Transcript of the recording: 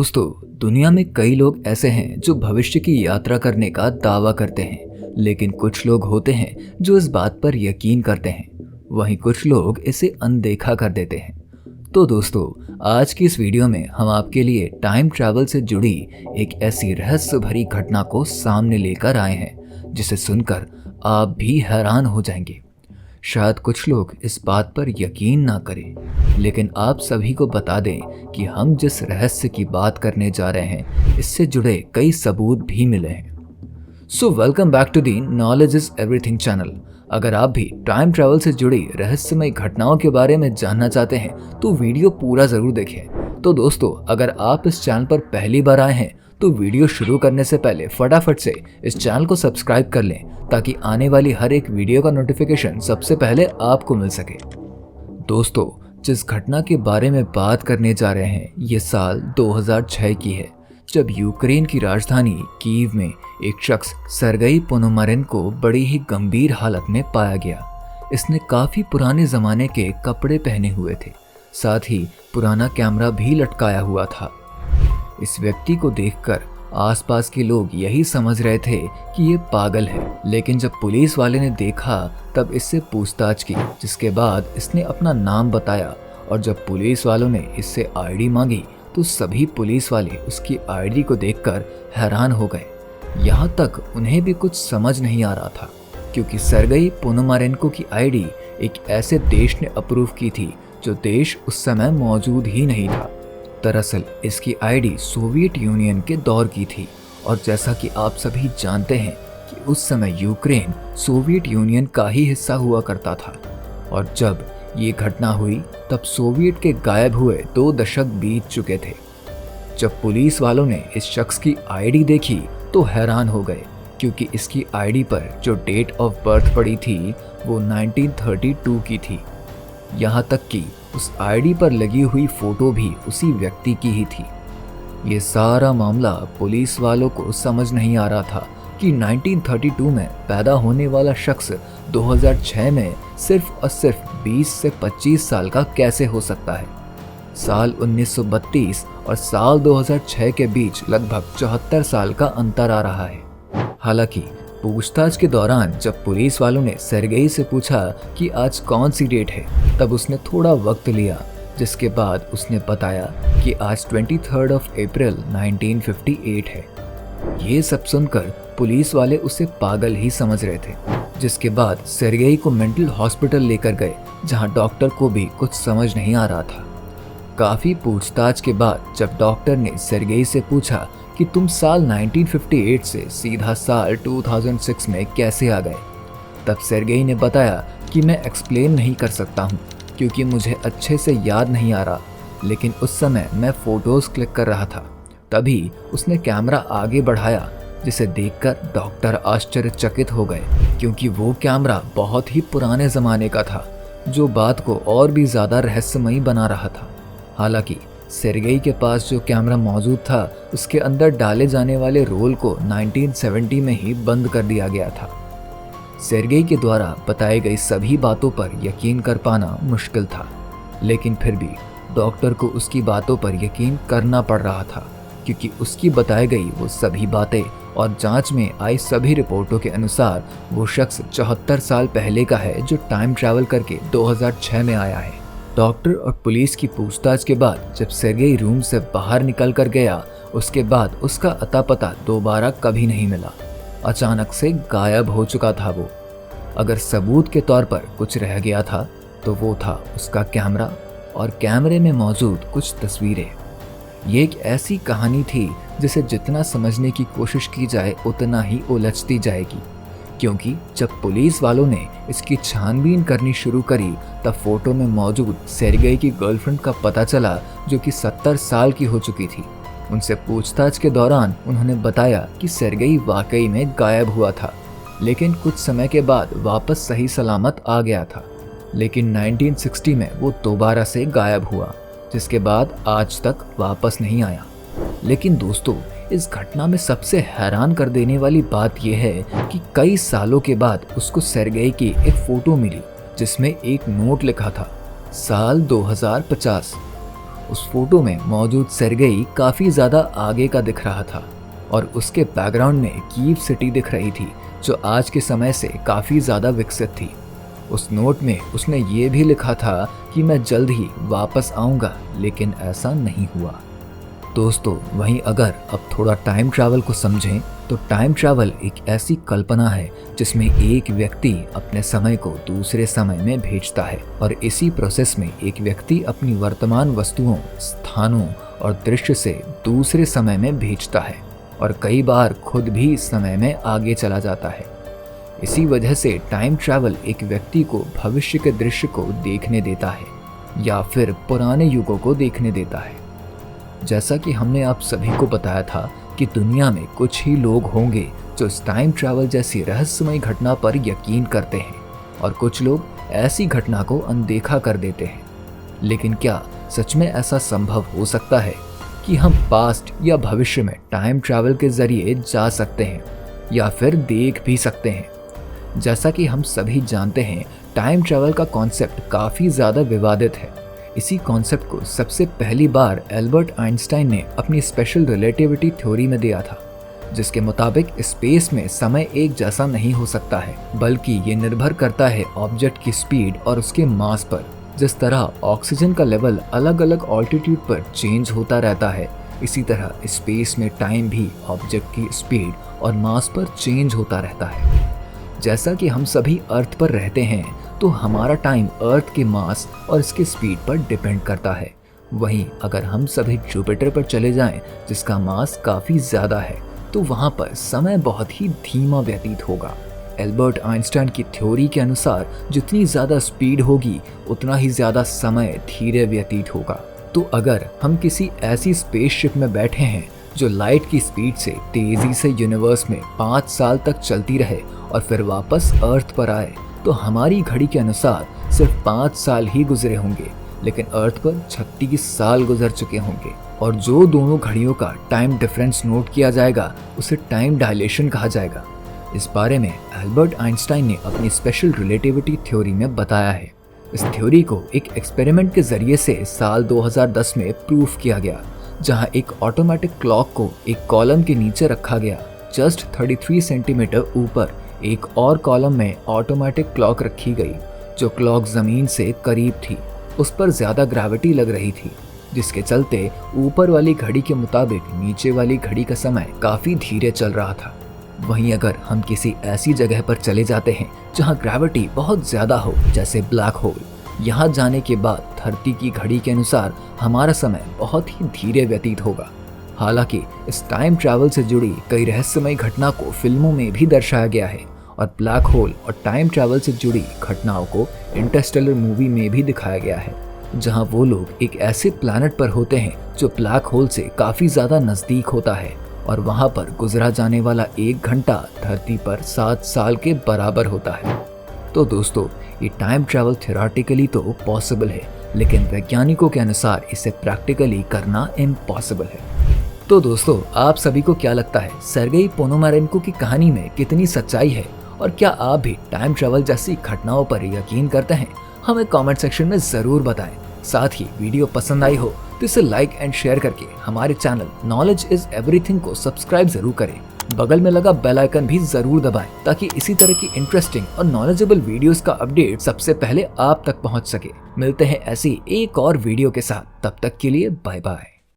दोस्तों, दुनिया में कई लोग ऐसे हैं जो भविष्य की यात्रा करने का दावा करते हैं, लेकिन कुछ लोग होते हैं जो इस बात पर यकीन करते हैं। वहीं कुछ लोग इसे अनदेखा कर देते हैं। तो दोस्तों, आज की इस वीडियो में हम आपके लिए टाइम ट्रैवल से जुड़ी एक ऐसी रहस्य भरी घटना को सामने लेकर आए हैं जिसे सुनकर आप भी हैरान हो जाएंगे। शायद कुछ लोग इस बात पर यकीन ना करें, लेकिन आप सभी को बता दें कि हम जिस रहस्य की बात करने जा रहे हैं इससे जुड़े कई सबूत भी मिले हैं। So welcome back to the Knowledge Is Everything channel. अगर आप भी टाइम ट्रैवल से जुड़ी रहस्यमय घटनाओं के बारे में जानना चाहते हैं तो वीडियो पूरा जरूर देखें। तो दोस्तों, अगर आप इस चैनल पर पहली बार आए हैं तो वीडियो शुरू करने से पहले फटाफट से इस चैनल को सब्सक्राइब कर लें ताकि आने वाली हर एक वीडियो का नोटिफिकेशन सबसे पहले आपको मिल सके। दोस्तों, जिस घटना के बारे में बात करने जा रहे हैं ये साल 2006 की है, जब यूक्रेन की राजधानी कीव में एक शख्स सर्गेई पोनोमारेंको बड़ी ही गंभीर हालत में पाया गया। इसने काफी पुराने जमाने के कपड़े पहने हुए थे, साथ ही पुराना कैमरा भी लटकाया हुआ था। इस व्यक्ति को देखकर आसपास के लोग यही समझ रहे थे कि ये पागल है, लेकिन जब पुलिस वाले ने देखा तब इससे पूछताछ की, जिसके बाद इसने अपना नाम बताया। और जब पुलिस वालों ने इससे आईडी मांगी तो सभी पुलिस वाले उसकी आईडी को देखकर हैरान हो गए। यहाँ तक उन्हें भी कुछ समझ नहीं आ रहा था, क्योंकि सर्गेई पोनोमारेंको की आईडी एक ऐसे देश ने अप्रूव की थी जो देश उस समय मौजूद ही नहीं था। दरअसल इसकी आईडी सोवियत यूनियन के दौर की थी, और जैसा कि आप सभी जानते हैं कि उस समय यूक्रेन सोवियत यूनियन का ही हिस्सा हुआ करता था। और जब ये घटना हुई तब सोवियत के गायब हुए 2 दशक बीत चुके थे। जब पुलिस वालों ने इस शख्स की आईडी देखी तो हैरान हो गए, क्योंकि इसकी आईडी पर जो डेट ऑफ बर्थ पड़ी थी वो 1932 की थी। यहाँ तक कि उस आईडी पर लगी हुई फोटो भी उसी व्यक्ति की ही थी। ये सारा मामला पुलिस वालों को समझ नहीं आ रहा था कि 1932 में पैदा होने वाला शख्स 2006 में सिर्फ और सिर्फ 20 से 25 साल का कैसे हो सकता है। साल 1932 और साल 2006 के बीच लगभग 74 साल का अंतर आ रहा है। हालांकि पूछताछ के दौरान जब पुलिस वालों ने सर्गेई से पूछा कि आज कौन सी डेट है, तब उसने थोड़ा वक्त लिया, जिसके बाद उसने बताया कि आज 23 अप्रैल 1958 है। ये सब सुनकर पुलिस वाले उसे पागल ही समझ रहे थे, जिसके बाद सर्गेई को मेंटल हॉस्पिटल लेकर गए, जहां डॉक्टर को भी कुछ समझ नहीं आ रहा था। काफी पूछताछ के बाद जब डॉक्टर ने सर्गेई से पूछा कि तुम साल 1958 से सीधा साल 2006 में कैसे आ गए, तब सर्गेई ने बताया कि मैं एक्सप्लेन नहीं कर सकता हूँ, क्योंकि मुझे अच्छे से याद नहीं आ रहा, लेकिन उस समय मैं फोटोज क्लिक कर रहा था। तभी उसने कैमरा आगे बढ़ाया, जिसे देखकर डॉक्टर आश्चर्यचकित हो गए, क्योंकि वो कैमरा बहुत ही पुराने ज़माने का था, जो बात को और भी ज़्यादा रहस्यमयी बना रहा था। हालांकि सर्गेई के पास जो कैमरा मौजूद था उसके अंदर डाले जाने वाले रोल को 1970 में ही बंद कर दिया गया था। सर्गेई के द्वारा बताई गई सभी बातों पर यकीन कर पाना मुश्किल था, लेकिन फिर भी डॉक्टर को उसकी बातों पर यकीन करना पड़ रहा था, क्योंकि उसकी बताई गई वो सभी बातें और जांच में आई सभी रिपोर्टों के अनुसार वो शख्स 74 साल पहले का है, जो टाइम ट्रैवल करके 2006 में आया है। डॉक्टर और पुलिस की पूछताछ के बाद जब सर्गेई रूम से बाहर निकल कर गया, उसके बाद उसका अता पता दोबारा कभी नहीं मिला। अचानक से गायब हो चुका था वो। अगर सबूत के तौर पर कुछ रह गया था तो वो था उसका कैमरा और कैमरे में मौजूद कुछ तस्वीरें। ये एक ऐसी कहानी थी जिसे जितना समझने की कोशिश की जाए उतना ही उलझती जाएगी, क्योंकि जब पुलिस वालों ने इसकी छानबीन करनी शुरू करी तब फोटो में मौजूद सर्गेई की गर्लफ्रेंड का पता चला, जो कि 70 साल की हो चुकी थी। उनसे पूछताछ के दौरान उन्होंने बताया कि सर्गेई वाकई में गायब हुआ था, लेकिन कुछ समय के बाद वापस सही सलामत आ गया था। लेकिन 1960 में वो दोबारा से गायब हुआ, जिसके बाद आज तक वापस नहीं आया। लेकिन दोस्तों, इस घटना में सबसे हैरान कर देने वाली बात यह है कि कई सालों के बाद उसको सर्गेई की एक फोटो मिली, जिसमें एक नोट लिखा था, साल 2050। उस फोटो में मौजूद सेर्गेई काफ़ी ज़्यादा आगे का दिख रहा था और उसके बैकग्राउंड में कीव सिटी दिख रही थी जो आज के समय से काफ़ी ज़्यादा विकसित थी। उस नोट में उसने ये भी लिखा था कि मैं जल्द ही वापस आऊँगा, लेकिन ऐसा नहीं हुआ। दोस्तों, वहीं अगर अब थोड़ा टाइम ट्रैवल को समझें तो टाइम ट्रैवल एक ऐसी कल्पना है जिसमें एक व्यक्ति अपने समय को दूसरे समय में भेजता है और इसी प्रोसेस में एक व्यक्ति अपनी वर्तमान वस्तुओं, स्थानों और दृश्य से दूसरे समय में भेजता है और कई बार खुद भी इस समय में आगे चला जाता है। इसी वजह से टाइम ट्रैवल एक व्यक्ति को भविष्य के दृश्य को देखने देता है या फिर पुराने युगों को देखने देता है। जैसा कि हमने आप सभी को बताया था कि दुनिया में कुछ ही लोग होंगे जो इस टाइम ट्रैवल जैसी रहस्यमय घटना पर यकीन करते हैं और कुछ लोग ऐसी घटना को अनदेखा कर देते हैं। लेकिन क्या सच में ऐसा संभव हो सकता है कि हम पास्ट या भविष्य में टाइम ट्रैवल के जरिए जा सकते हैं या फिर देख भी सकते हैं? जैसा कि हम सभी जानते हैं, टाइम ट्रैवल का कॉन्सेप्ट काफ़ी ज़्यादा विवादित है। इसी कॉन्सेप्ट को सबसे पहली बार एल्बर्ट आइंस्टाइन ने अपनी स्पेशल रिलेटिविटी थ्योरी में दिया था, जिसके मुताबिक स्पेस में समय एक जैसा नहीं हो सकता है, बल्कि ये निर्भर करता है ऑब्जेक्ट की स्पीड और उसके मास पर। जिस तरह ऑक्सीजन का लेवल अलग अलग ऑल्टीट्यूड पर चेंज होता रहता है, इसी तरह स्पेस में टाइम भी ऑब्जेक्ट की स्पीड और मास पर चेंज होता रहता है। जैसा कि हम सभी अर्थ पर रहते हैं तो हमारा टाइम अर्थ के मास और इसके स्पीड पर डिपेंड करता है। वहीं अगर हम सभी जुपिटर पर चले जाएं, जिसका मास काफ़ी ज़्यादा है, तो वहाँ पर समय बहुत ही धीमा व्यतीत होगा। एल्बर्ट आइंस्टाइन की थ्योरी के अनुसार जितनी ज़्यादा स्पीड होगी उतना ही ज़्यादा समय धीरे व्यतीत होगा। तो अगर हम किसी ऐसी स्पेसशिप में बैठे हैं जो लाइट की स्पीड से तेज़ी से यूनिवर्स में 5 साल तक चलती रहे और फिर वापस अर्थ पर आए, तो हमारी घड़ी के अनुसार सिर्फ 5 साल ही गुजरे होंगे, लेकिन अर्थ पर 36 साल गुजर चुके होंगे। और जो दोनों घड़ियों का टाइम डिफरेंस नोट किया जाएगा उसे टाइम डायलेशन कहा जाएगा। इस बारे में एल्बर्ट आइंस्टाइन ने अपनी स्पेशल रिलेटिविटी थ्योरी में बताया है। इस थ्योरी को एक एक्सपेरिमेंट के जरिए से साल 2010 में प्रूफ किया गया, जहां एक ऑटोमेटिक क्लॉक को एक कॉलम के नीचे रखा गया। जस्ट 33 सेंटीमीटर ऊपर एक और कॉलम में ऑटोमेटिक क्लॉक रखी गई, जो क्लॉक जमीन से करीब थी। उस पर ज्यादा ग्रेविटी लग रही थी, जिसके चलते ऊपर वाली घड़ी के मुताबिक नीचे वाली घड़ी का समय काफी धीरे चल रहा था। वहीं अगर हम किसी ऐसी जगह पर चले जाते हैं जहां ग्रेविटी बहुत ज्यादा हो, जैसे ब्लैक होल, यहाँ जाने के बाद धरती की घड़ी के अनुसार हमारा समय बहुत ही धीरे व्यतीत होगा। हालांकि इस टाइम ट्रैवल से जुड़ी कई रहस्यमय घटना को फिल्मों में भी दर्शाया गया है और ब्लैक होल और टाइम ट्रैवल से जुड़ी घटनाओं को इंटरस्टेलर मूवी में भी दिखाया गया है, जहां वो लोग एक ऐसे प्लैनेट पर होते हैं जो ब्लैक होल से काफ़ी ज़्यादा नज़दीक होता है और वहां पर गुजरा जाने वाला 1 घंटा धरती पर 7 साल के बराबर होता है। तो दोस्तों, ये टाइम ट्रैवल थ्योरेटिकली तो पॉसिबल है, लेकिन वैज्ञानिकों के अनुसार इसे प्रैक्टिकली करना इम्पॉसिबल है। तो दोस्तों, आप सभी को क्या लगता है, सेर्गेई पोनोमारेंको की कहानी में कितनी सच्चाई है और क्या आप भी टाइम ट्रैवल जैसी घटनाओं पर यकीन करते हैं? हमें कमेंट सेक्शन में ज़रूर बताएं। साथ ही वीडियो पसंद आई हो तो इसे लाइक एंड शेयर करके हमारे चैनल नॉलेज इज एवरीथिंग को सब्सक्राइब जरूर करें। बगल में लगा बेल आइकन भी जरूर दबाएं ताकि इसी तरह की इंटरेस्टिंग और नॉलेजेबल वीडियोस का अपडेट सबसे पहले आप तक पहुंच सके। मिलते हैं ऐसी एक और वीडियो के साथ, तब तक के लिए बाय बाय।